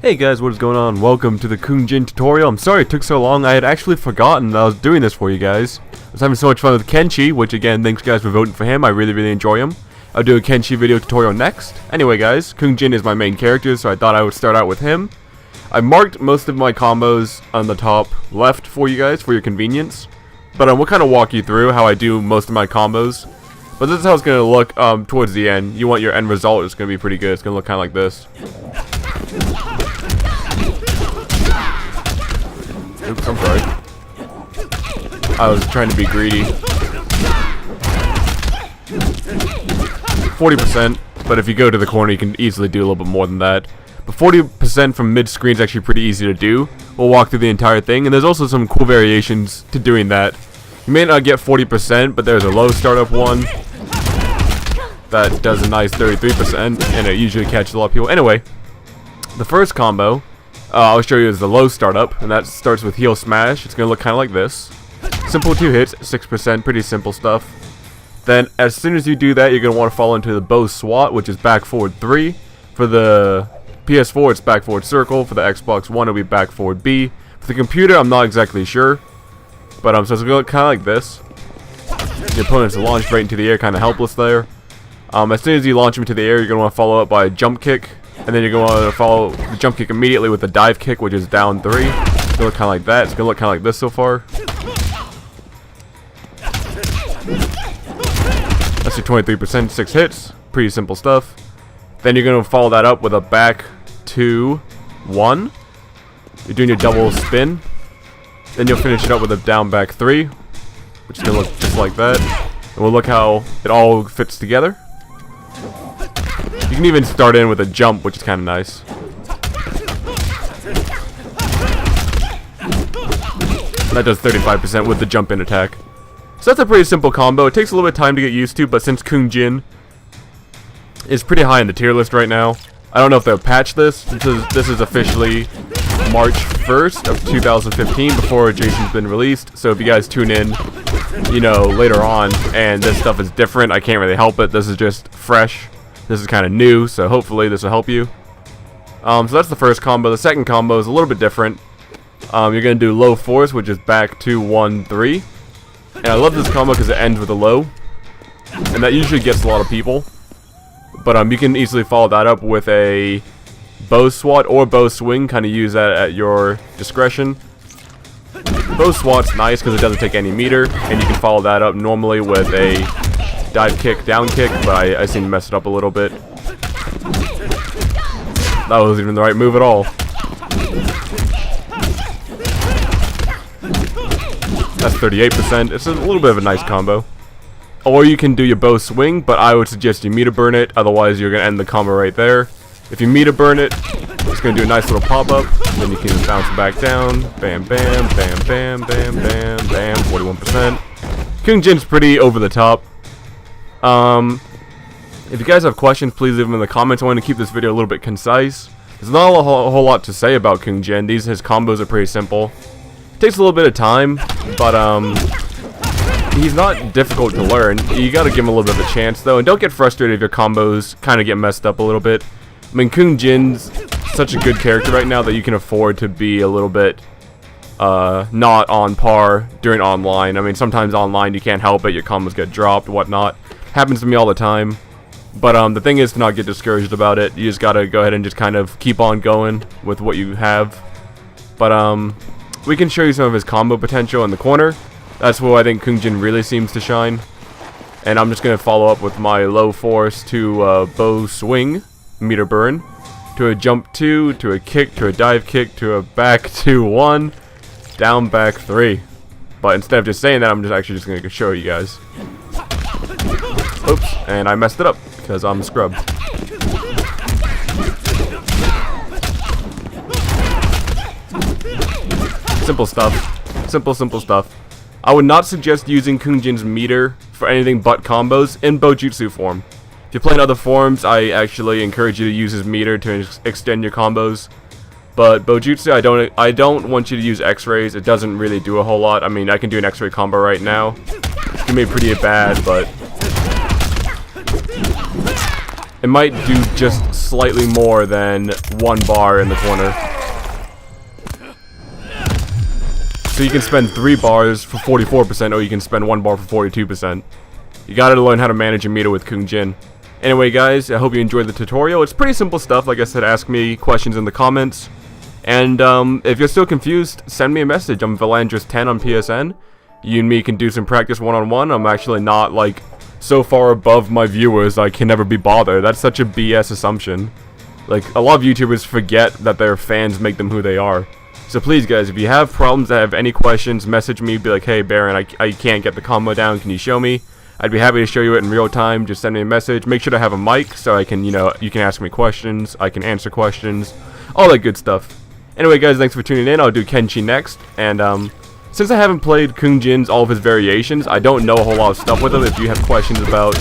Hey guys, what is going on? Welcome to the Kunjin tutorial. I'm sorry it took so long. I had actually forgotten that I was doing this for you guys. I was having so much fun with Kenshi, which again, thanks guys for voting for him. I really enjoy him. I'll do a Kenshi video tutorial next. Anyway guys, Kunjin is my main character, so I thought I would start out with him. I marked most of my combos on the top left for you guys for your convenience. But we'll kind of walk you through how I do most of my combos. But this is how it's going to look towards the end. You want your end result, it's going to be pretty good. It's going to look kind of like this. Oops, I'm sorry. I was trying to be greedy. 40%, but if you go to the corner, you can easily do a little bit more than that. But 40% from mid-screen is actually pretty easy to do. We'll walk through the entire thing, and there's also some cool variations to doing that. You may not get 40%, but there's a low startup one that does a nice 33%, and it usually catches a lot of people. Anyway, the first combo I'll show you is the low startup, and that starts with heel smash. It's going to look kind of like this. Simple 2 hits, 6%, pretty simple stuff. Then, as soon as you do that, you're going to want to fall into the bow swat, which is back forward 3. For the PS4, it's back forward circle. For the Xbox One, it'll be back forward B. For the computer, I'm not exactly sure. But so it's going to look kind of like this. Your opponent's launched right into the air, kind of helpless there. As soon as you launch him into the air, you're going to want to follow up by a jump kick. And then you're going to want to follow the jump kick immediately with the dive kick, which is down 3. It's going to look kind of like that. It's going to look kind of like this so far. That's your 23%, 6 hits. Pretty simple stuff. Then you're going to follow that up with a back 2, 1. You're doing your double spin. Then you'll finish it up with a down back 3, which is going to look just like that. And we'll look how it all fits together. You can even start in with a jump, which is kind of nice. That does 35% with the jump in attack. So that's a pretty simple combo. It takes a little bit of time to get used to, but since Kunjin is pretty high in the tier list right now, I don't know if they'll patch this. This is officially March 1st of 2015 before Jason's been released. So if you guys tune in, you know, later on and this stuff is different, I can't really help it. This is just fresh. This is kind of new, so hopefully this will help you. So that's the first combo. The second combo is a little bit different. You're going to do low force, which is back 2, 1, 3. And I love this combo because it ends with a low. And that usually gets a lot of people. But you can easily follow that up with a bow swat or bow swing. Kind of use that at your discretion. Bow swat's nice because it doesn't take any meter. And you can follow that up normally with a dive kick, down kick, but I seem to mess it up a little bit. That wasn't even the right move at all. That's 38%. It's a little bit of a nice combo. Or you can do your bow swing, but I would suggest you meter burn it, otherwise you're going to end the combo right there. If you meter burn it, it's going to do a nice little pop-up, then you can bounce back down. Bam, bam, bam, bam, bam, bam, bam, 41%. Kunjin's pretty over the top. If you guys have questions, please leave them in the comments. I want to keep this video a little bit concise. There's not a whole lot to say about Kunjin. His combos are pretty simple. It takes a little bit of time, but he's not difficult to learn. You gotta give him a little bit of a chance though, and don't get frustrated if your combos kind of get messed up a little bit. I mean, Kunjin's such a good character right now that you can afford to be a little bit not on par during online. I mean, sometimes online you can't help it, your combos get dropped, whatnot. Happens to me all the time. But the thing is to not get discouraged about it. You just gotta go ahead and just kind of keep on going with what you have. But we can show you some of his combo potential in the corner. That's where I think Kunjin really seems to shine. And I'm just gonna follow up with my low force to bow swing, meter burn, to a jump 2, to a kick, to a dive kick, to a back 2, 1, down back 3. But instead of just saying that, I'm just actually just gonna show you guys. Oops, and I messed it up because I'm scrubbed. Simple stuff. Simple stuff. I would not suggest using Kunjin's meter for anything but combos in Bojutsu form. If you're playing other forms, I actually encourage you to use his meter to extend your combos. But Bojutsu, I don't want you to use X-rays. It doesn't really do a whole lot. I mean, I can do an X-ray combo right now. It's gonna be pretty bad, but it might do just slightly more than 1 bar in the corner. So you can spend 3 bars for 44%, or you can spend 1 bar for 42%. You gotta learn how to manage a meter with Kung Jin. Anyway guys, I hope you enjoyed the tutorial. It's pretty simple stuff. Like I said, ask me questions in the comments. And if you're still confused, send me a message. I'm Valandris10 on PSN. You and me can do some practice one-on-one. I'm actually not, like, so far above my viewers I can never be bothered. That's such a BS assumption. Like, a lot of YouTubers forget that their fans make them who they are. So please guys, if you have problems, have any questions, message me, be like, hey Baron, I can't get the combo down, can you show me? I'd be happy to show you it in real time. Just send me a message. Make sure to have a mic so I can, you know, you can ask me questions, I can answer questions, all that good stuff. Anyway guys, thanks for tuning in. I'll do Kenshi next, and since I haven't played Kung Jin's all of his variations, I don't know a whole lot of stuff with him. If you have questions about,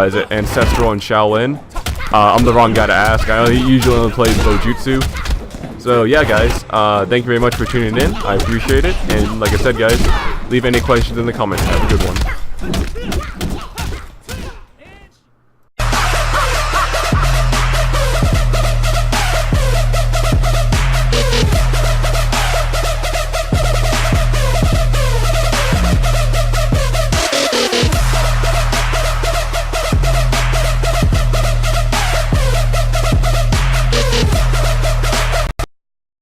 is it Ancestral and Shaolin, I'm the wrong guy to ask. I know he usually only plays Bojutsu. So yeah guys, thank you very much for tuning in. I appreciate it, and like I said guys, leave any questions in the comments. Have a good one.